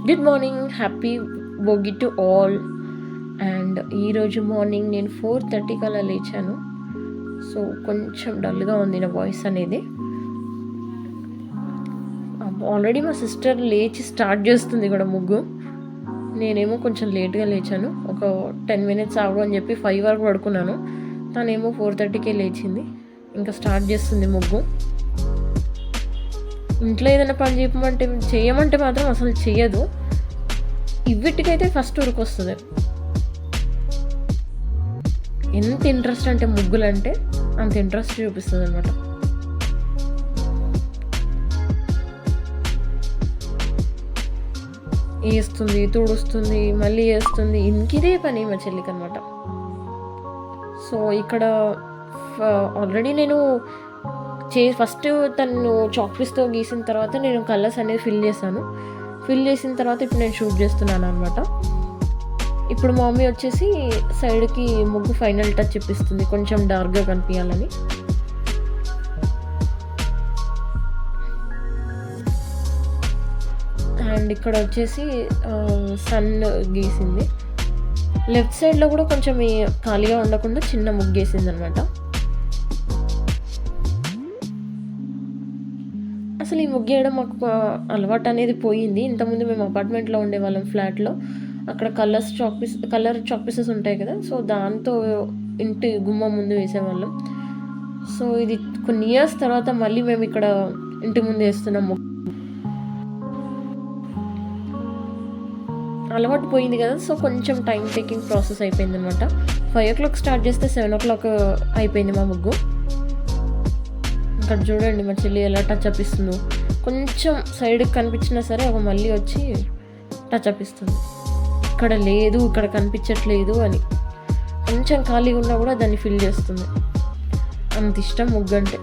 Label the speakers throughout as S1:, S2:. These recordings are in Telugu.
S1: Good morning, happy Bhogi to all. And ఈరోజు మార్నింగ్ నేను 4:30కి అలా లేచాను. సో కొంచెం డల్గా ఉంది నా వాయిస్ అనేది. ఆల్రెడీ మా సిస్టర్ లేచి స్టార్ట్ చేస్తుంది కూడా ముగ్గు. నేనేమో కొంచెం లేట్గా లేచాను, ఒక 10 minutes ఆగు అని చెప్పి 5 వరకు పడుకున్నాను. తనేమో 4:30కే లేచింది, ఇంకా స్టార్ట్ చేస్తుంది ముగ్గు. ఇంట్లో ఏదైనా పని చేయమంటే మాత్రం అసలు చెయ్యదు. ఇవిటికైతే ఫస్ట్ ఉరికొస్తుంది. ఎంత ఇంట్రెస్ట్ అంటే ముగ్గులు అంటే అంత ఇంట్రెస్ట్ చూపిస్తుంది అనమాట. వేస్తుంది, తుడుస్తుంది, మళ్ళీ వేస్తుంది. ఇంకిదే పని మా చెల్లికి అనమాట. సో ఇక్కడ ఆల్రెడీ నేను ఫస్ట్ తను చాక్పీస్తో గీసిన తర్వాత నేను కలర్స్ అనేది ఫిల్ చేసిన తర్వాత ఇప్పుడు నేను షూట్ చేస్తున్నాను అనమాట. ఇప్పుడు మా మమ్మీ వచ్చేసి సైడ్కి ముగ్గు ఫైనల్ టచ్ ఇప్పిస్తుంది, కొంచెం డార్క్గా కనిపించాలని. అండ్ ఇక్కడ వచ్చేసి సన్ గీసింది. లెఫ్ట్ సైడ్లో కూడా కొంచెం ఖాళీగా ఉండకుండా చిన్న ముగ్గు వేసింది అనమాట. అసలు ఈ ముగ్గేయడం మాకు అలవాటు అనేది పోయింది. ఇంతకుముందు మేము అపార్ట్మెంట్లో ఉండేవాళ్ళం, ఫ్లాట్లో. అక్కడ కలర్ చాక్పీసెస్ ఉంటాయి కదా, సో దాంతో ఇంటి గుమ్మం ముందు వేసేవాళ్ళం. సో ఇది కొన్ని ఇయర్స్ తర్వాత మళ్ళీ మేము ఇక్కడ ఇంటి ముందు వేస్తున్నాం. అలవాటు పోయింది కదా, సో కొంచెం టైం టేకింగ్ ప్రాసెస్ అయిపోయింది అనమాట. 5 o'clock స్టార్ట్ చేస్తే 7 o'clock అయిపోయింది మా ముగ్గు. ఇక్కడ చూడండి మా చెల్లి ఎలా టచ్ అప్ ఇస్తుందో. కొంచెం సైడ్కి కనిపించినా సరే ఒక మళ్ళీ వచ్చి టచ్ అప్ ఇస్తుంది. ఇక్కడ లేదు, ఇక్కడ కనిపించట్లేదు అని. కొంచెం ఖాళీగా ఉన్నా కూడా దాన్ని ఫిల్ చేస్తుంది. అంత ఇష్టం ముగ్గు అంటే.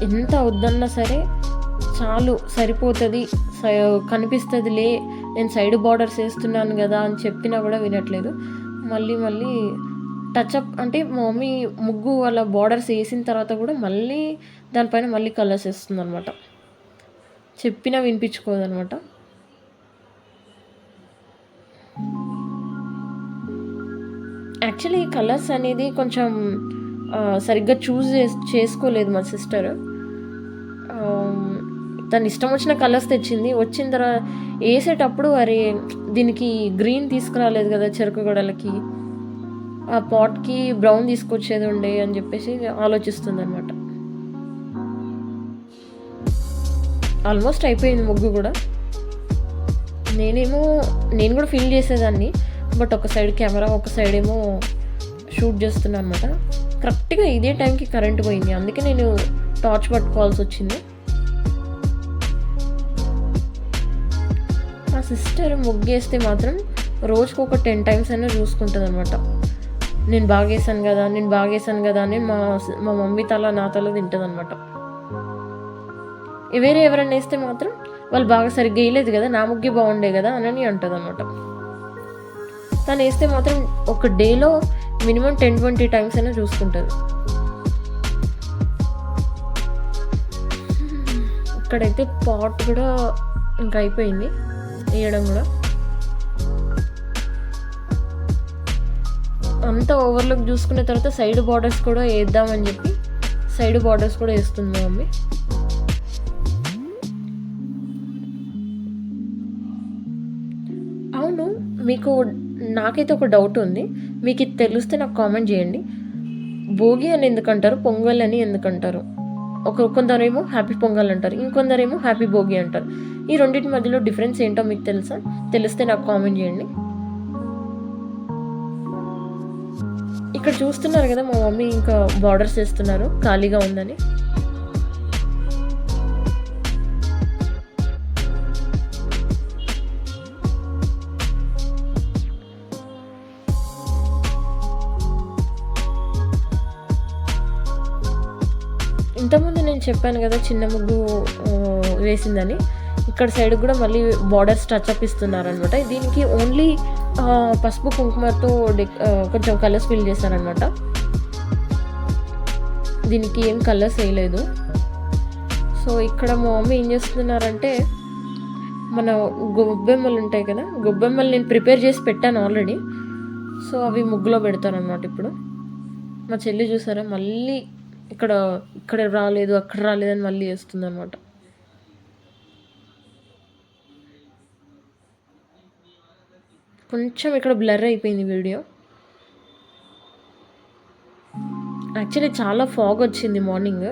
S1: ఎంత వద్దన్నా సరే చాలు, సరిపోతుంది, కనిపిస్తుందిలే, నేను సైడ్ బార్డర్స్ వేస్తున్నాను కదా అని చెప్పినా కూడా వినట్లేదు. మళ్ళీ టచ్అప్ అంటే మా మమ్మీ ముగ్గు అలా బార్డర్స్ వేసిన తర్వాత కూడా మళ్ళీ దానిపైన మళ్ళీ కలర్స్ వేస్తుంది అనమాట. చెప్పినా వినిపించుకోదనమాట. యాక్చువల్లీ కలర్స్ అనేది కొంచెం సరిగ్గా చేసుకోలేదు మా సిస్టర్. తను ఇష్టం వచ్చిన కలర్స్ తెచ్చింది. వచ్చిన తర్వాత వేసేటప్పుడు అరే దీనికి గ్రీన్ తీసుకురాలేదు కదా చెరుకు గడలకి, ఆ పాట్కి బ్రౌన్ తీసుకొచ్చేది ఉండే అని చెప్పేసి ఆలోచిస్తుంది అనమాట. ఆల్మోస్ట్ అయిపోయింది ముగ్గు కూడా. నేను కూడా ఫిల్ చేసేదాన్ని, బట్ ఒక సైడ్ కెమెరా, ఒక సైడ్ ఏమో షూట్ చేస్తున్నాను అనమాట. కరెక్ట్గా ఇదే టైంకి కరెంట్ పోయింది, అందుకే నేను టార్చ్ పట్టుకోవాల్సి వచ్చింది. మా సిస్టర్ ముగ్గేస్తే మాత్రం రోజుకు ఒక 10 times అయినా చూసుకుంటుంది అనమాట. నేను బాగా వేసాను కదా అని మా మమ్మీ తల నా తల తింటుంది అనమాట. వేరే ఎవరైనా వేస్తే మాత్రం వాళ్ళు బాగా సరిగ్గా వేయలేదు కదా, నా ముగ్గే బాగుండే కదా అని అంటుంది అనమాట. తను వేస్తే మాత్రం ఒక డేలో మినిమం 10-20 times అయినా చూసుకుంటుంది. ఇక్కడైతే పాట్ కూడా ఇంకా అయిపోయింది వేయడం కూడా. అంతా ఓవర్లుక్ చూసుకున్న తర్వాత సైడ్ బార్డర్స్ కూడా వేద్దామని చెప్పి సైడ్ బార్డర్స్ కూడా వేస్తుంది మా మమ్మీ. అవును, నాకైతే ఒక డౌట్ ఉంది, మీకు ఇది తెలిస్తే నాకు కామెంట్ చేయండి. భోగి అని ఎందుకంటారు, పొంగల్ అని ఎందుకంటారు? కొందరేమో హ్యాపీ పొంగల్ అంటారు, ఇంకొందరేమో హ్యాపీ భోగి అంటారు. ఈ రెండింటి మధ్యలో డిఫరెన్స్ ఏంటో మీకు తెలిస్తే నాకు కామెంట్ చేయండి. ఇక్కడ చూస్తున్నారు కదా మా మమ్మీ ఇంకా బార్డర్స్ వేస్తున్నారు, ఖాళీగా ఉందని. ఇంతకుముందు నేను చెప్పాను కదా చిన్న ముగ్గు వేసిందని. ఇక్కడ సైడ్ కూడా మళ్ళీ బార్డర్స్ టచ్అప్ ఇస్తున్నారనమాట. దీనికి ఓన్లీ పసుపు కుంకుమతో కొంచెం కలర్స్ ఫిల్ చేశారనమాట. దీనికి ఏం కలర్స్ వేయలేదు. సో ఇక్కడ మా మమ్మీ ఏం చేస్తున్నారంటే, మన గొబ్బెమ్మలు ఉంటాయి కదా, గొబ్బెమ్మలు నేను ప్రిపేర్ చేసి పెట్టాను ఆల్రెడీ. సో అవి ముగ్గులో పెడతారనమాట ఇప్పుడు. మా చెల్లి చూసారా, మళ్ళీ ఇక్కడ రాలేదు, అక్కడ రాలేదని మళ్ళీ వేస్తుందనమాట. కొంచెం ఇక్కడ బ్లర్ అయిపోయింది వీడియో. యాక్చువల్లీ చాలా ఫాగ్ వచ్చింది మార్నింగ్.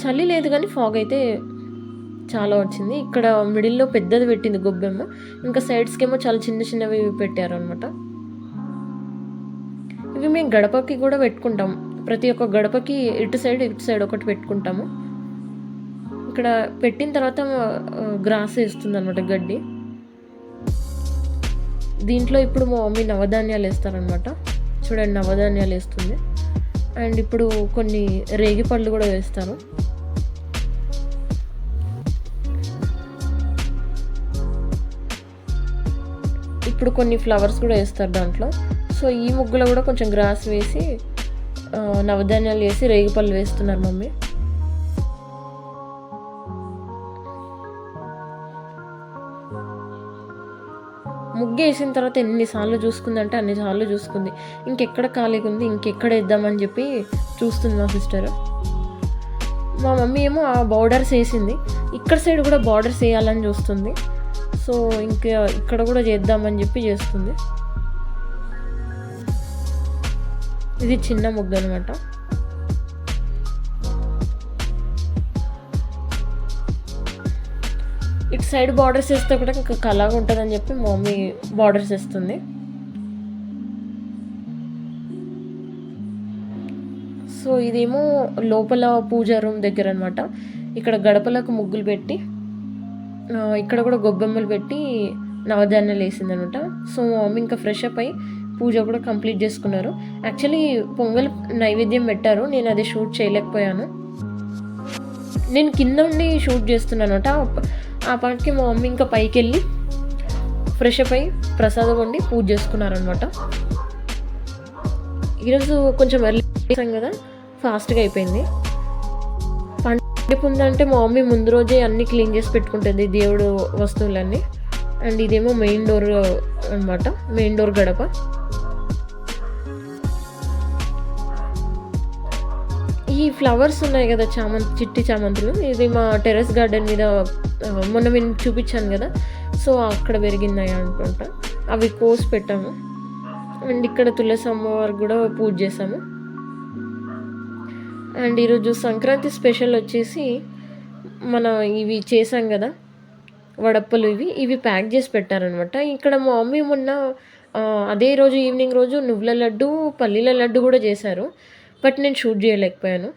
S1: చలి లేదు కానీ ఫాగ్ అయితే చాలా వచ్చింది. ఇక్కడ మిడిల్లో పెద్దది పెట్టింది గొబ్బెమ్మ, ఇంకా సైడ్స్కేమో చాలా చిన్న చిన్నవి పెట్టారు అనమాట. ఇవి మేము గడపకి కూడా పెట్టుకుంటాం. ప్రతి ఒక్క గడపకి ఇటు సైడ్ ఒకటి పెట్టుకుంటాము. ఇక్కడ పెట్టిన తర్వాత గ్రాస్ వేస్తుంది అనమాట, గడ్డి. దీంట్లో ఇప్పుడు మా మమ్మీ నవధాన్యాలు వేస్తారనమాట. చూడండి, నవధాన్యాలు వేస్తుంది. అండ్ ఇప్పుడు కొన్ని రేగి పళ్ళు కూడా వేస్తారు. ఇప్పుడు కొన్ని ఫ్లవర్స్ కూడా వేస్తారు దాంట్లో. సో ఈ ముగ్గులో కూడా కొంచెం గ్రాస్ వేసి నవధాన్యాలు వేసి రేగిపళ్ళు వేస్తున్నారు మమ్మీ. ముగ్గు వేసిన తర్వాత ఎన్నిసార్లు చూసుకుందంటే అన్నిసార్లు చూసుకుంది. ఇంకెక్కడ ఖాళీగా ఉంది, ఇంకెక్కడ వేద్దామని చెప్పి చూస్తుంది మా సిస్టర్. మా మమ్మీ ఏమో ఆ బార్డర్స్ వేసింది, ఇక్కడ సైడ్ కూడా బార్డర్స్ వేయాలని చూస్తుంది. సో ఇంకా ఇక్కడ కూడా చేద్దామని చెప్పి చేస్తుంది. ఇది చిన్న ముగ్గు అనమాట. ఇటు సైడ్ బార్డర్స్ వేస్తే కూడా ఇంకా కలగా ఉంటుందని చెప్పి మా మమ్మీ బార్డర్స్ వేస్తుంది. సో ఇదేమో లోపల పూజా రూమ్ దగ్గర అనమాట. ఇక్కడ గడపలకు ముగ్గులు పెట్టి ఇక్కడ కూడా గొబ్బెమ్మలు పెట్టి నవధాన్యాలు వేసింది అనమాట. సో మా మమ్మీ ఇంకా ఫ్రెష్ అప్ అయ్యి పూజ కూడా కంప్లీట్ చేసుకున్నారు. యాక్చువల్లీ పొంగల్ నైవేద్యం పెట్టారు, నేను అది షూట్ చేయలేకపోయాను. నేను కింద ఉండి షూట్ చేస్తున్నాను అనమాట. ఆ పాటికి మా మమ్మీ ఇంకా పైకి వెళ్ళి ఫ్రెష్ అప్ అయ్యి ప్రసాదం వండి పూజ చేసుకున్నారనమాట. ఈరోజు కొంచెం ఎర్లీ చేసాం కదా, ఫాస్ట్గా అయిపోయింది. పండుగ ఉందంటే మా మమ్మీ ముందు రోజే అన్నీ క్లీన్ చేసి పెట్టుకుంటుంది, దేవుడు వస్తువులన్నీ. అండ్ ఇదేమో మెయిన్ డోర్ అనమాట, మెయిన్ డోర్ గడప. ఈ ఫ్లవర్స్ ఉన్నాయి కదా, చిట్టి చామంతులు, ఇది మా టెర్రస్ గార్డెన్ మీద మొన్న మేము చూపించాను కదా, సో అక్కడ పెరిగినాయి అనుకుంటా. అవి కోసి పెట్టాము. అండ్ ఇక్కడ తులసి అమ్మవారికి కూడా పూజ చేసాము. అండ్ ఈరోజు సంక్రాంతి స్పెషల్ వచ్చేసి ఇవి చేసాం కదా వడప్పలు, ఇవి ప్యాక్ చేసి పెట్టారనమాట. ఇక్కడ మా మమ్మీ మొన్న అదే రోజు ఈవినింగ్ రోజు నువ్వుల లడ్డు, పల్లీల లడ్డు కూడా చేశారు. బట్ నేను షూట్ చేయలేకపోయాను.